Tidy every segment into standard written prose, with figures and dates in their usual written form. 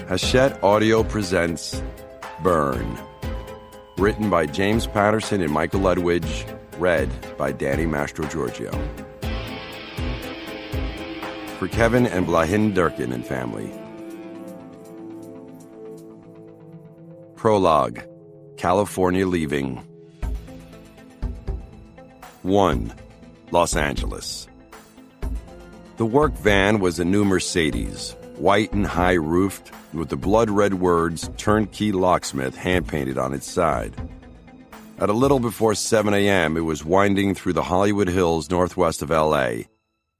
Hachette Audio presents Burn. Written by James Patterson and Michael Ledwidge. Read by Danny Mastrogiorgio. For Kevin and Blahin Durkin and family. Prologue. California leaving. 1. Los Angeles. The work van was a new Mercedes, white and high-roofed, with the blood-red words Turnkey Locksmith hand-painted on its side. At a little before 7 a.m., it was winding through the Hollywood Hills northwest of L.A.,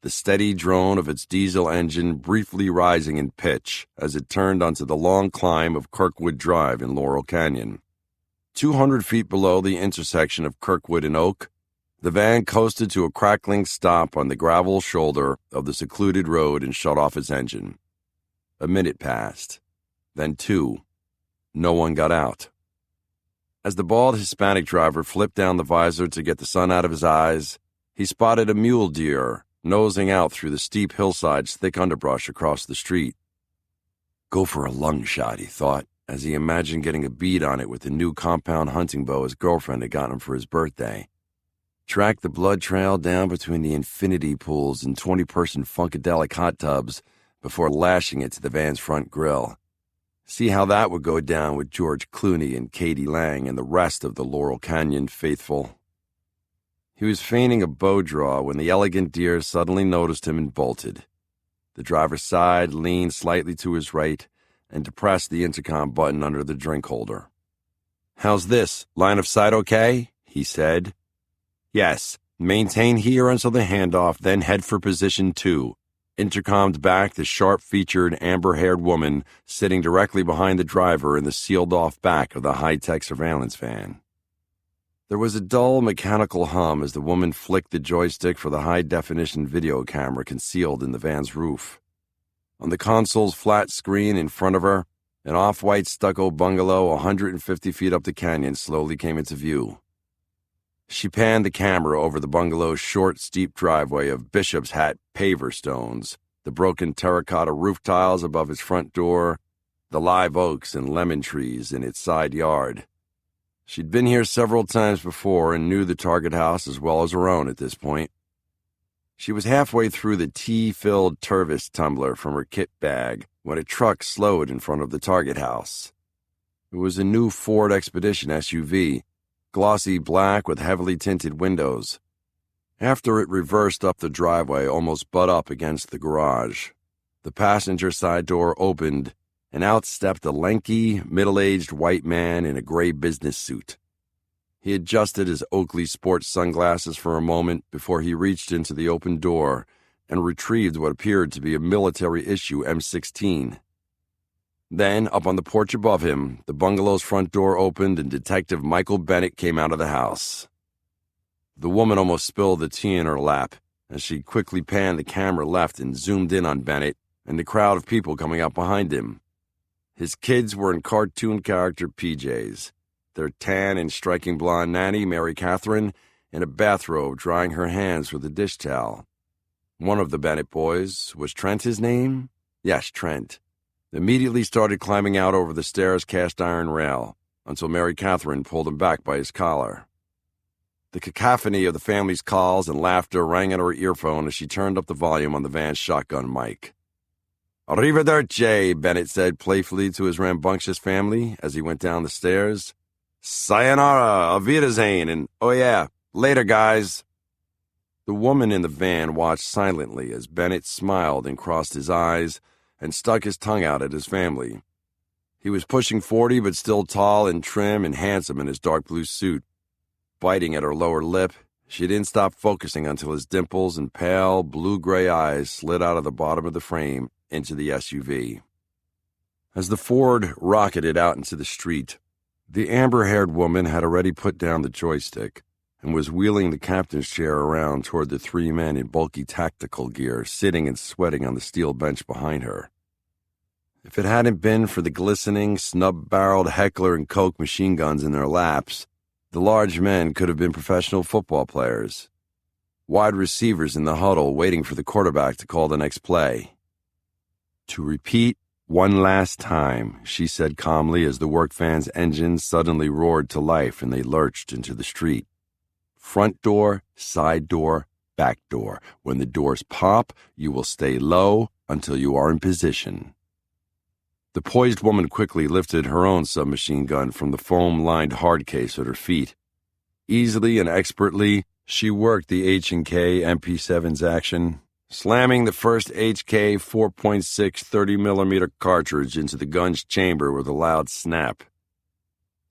the steady drone of its diesel engine briefly rising in pitch as it turned onto the long climb of Kirkwood Drive in Laurel Canyon. 200 feet below the intersection of Kirkwood and Oak, the van coasted to a crackling stop on the gravel shoulder of the secluded road and shut off its engine. A minute passed. Then 2. No one got out. As the bald Hispanic driver flipped down the visor to get the sun out of his eyes, he spotted a mule deer nosing out through the steep hillside's thick underbrush across the street. Go for a lung shot, he thought, as he imagined getting a bead on it with the new compound hunting bow his girlfriend had gotten him for his birthday. Track the blood trail down between the infinity pools and 20-person Funkadelic hot tubs before lashing it to the van's front grille. See how that would go down with George Clooney and Katie Lang and the rest of the Laurel Canyon faithful. He was feigning a bow draw when the elegant deer suddenly noticed him and bolted. The driver sighed, leaned slightly to his right, and depressed the intercom button under the drink holder. "How's this? Line of sight okay?" he said. "Yes. Maintain here until the handoff, then head for position 2. Intercommed back the sharp-featured, amber-haired woman sitting directly behind the driver in the sealed-off back of the high-tech surveillance van. There was a dull, mechanical hum as the woman flicked the joystick for the high-definition video camera concealed in the van's roof. On the console's flat screen in front of her, an off-white stucco bungalow 150 feet up the canyon slowly came into view. She panned the camera over the bungalow's short, steep driveway of Bishop's Hat paver stones, the broken terracotta roof tiles above its front door, the live oaks and lemon trees in its side yard. She'd been here several times before and knew the target house as well as her own at this point. She was halfway through the tea-filled Tervis tumbler from her kit bag when a truck slowed in front of the target house. It was a new Ford Expedition SUV, glossy black with heavily tinted windows. After it reversed up the driveway, almost butt up against the garage, the passenger side door opened, and out stepped a lanky, middle-aged white man in a gray business suit. He adjusted his Oakley sports sunglasses for a moment before he reached into the open door and retrieved what appeared to be a military-issue M16. Then, up on the porch above him, the bungalow's front door opened and Detective Michael Bennett came out of the house. The woman almost spilled the tea in her lap as she quickly panned the camera left and zoomed in on Bennett and the crowd of people coming up behind him. His kids were in cartoon character PJs, their tan and striking blonde nanny, Mary Catherine, in a bathrobe drying her hands with a dish towel. One of the Bennett boys, was Trent his name? Yes, Trent. Immediately started climbing out over the stairs' cast-iron rail until Mary Catherine pulled him back by his collar. The cacophony of the family's calls and laughter rang in her earphone as she turned up the volume on the van's shotgun mic. "Arrivederci," Bennett said playfully to his rambunctious family as he went down the stairs. "Sayonara, auf Wiedersehen, and oh yeah, later, guys." The woman in the van watched silently as Bennett smiled and crossed his eyes and stuck his tongue out at his family. He was pushing 40 but still tall and trim and handsome in his dark blue suit. Biting at her lower lip, she didn't stop focusing until his dimples and pale, blue-gray eyes slid out of the bottom of the frame into the SUV. As the Ford rocketed out into the street, the amber-haired woman had already put down the joystick and was wheeling the captain's chair around toward the 3 men in bulky tactical gear sitting and sweating on the steel bench behind her. If it hadn't been for the glistening, snub-barreled Heckler and Koch machine guns in their laps, the large men could have been professional football players. Wide receivers in the huddle waiting for the quarterback to call the next play. To repeat, One last time, she said calmly as the work van's engine suddenly roared to life and they lurched into the street. Front door, side door, back door. When the doors pop, you will stay low until you are in position. The poised woman quickly lifted her own submachine gun from the foam-lined hard case at her feet. Easily and expertly, she worked the H&K MP7's action, slamming the first HK 4.6 30mm cartridge into the gun's chamber with a loud snap.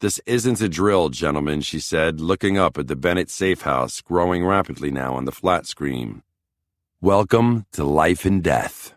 "This isn't a drill, gentlemen," she said, looking up at the Bennett safe house growing rapidly now on the flat screen. "Welcome to life and death."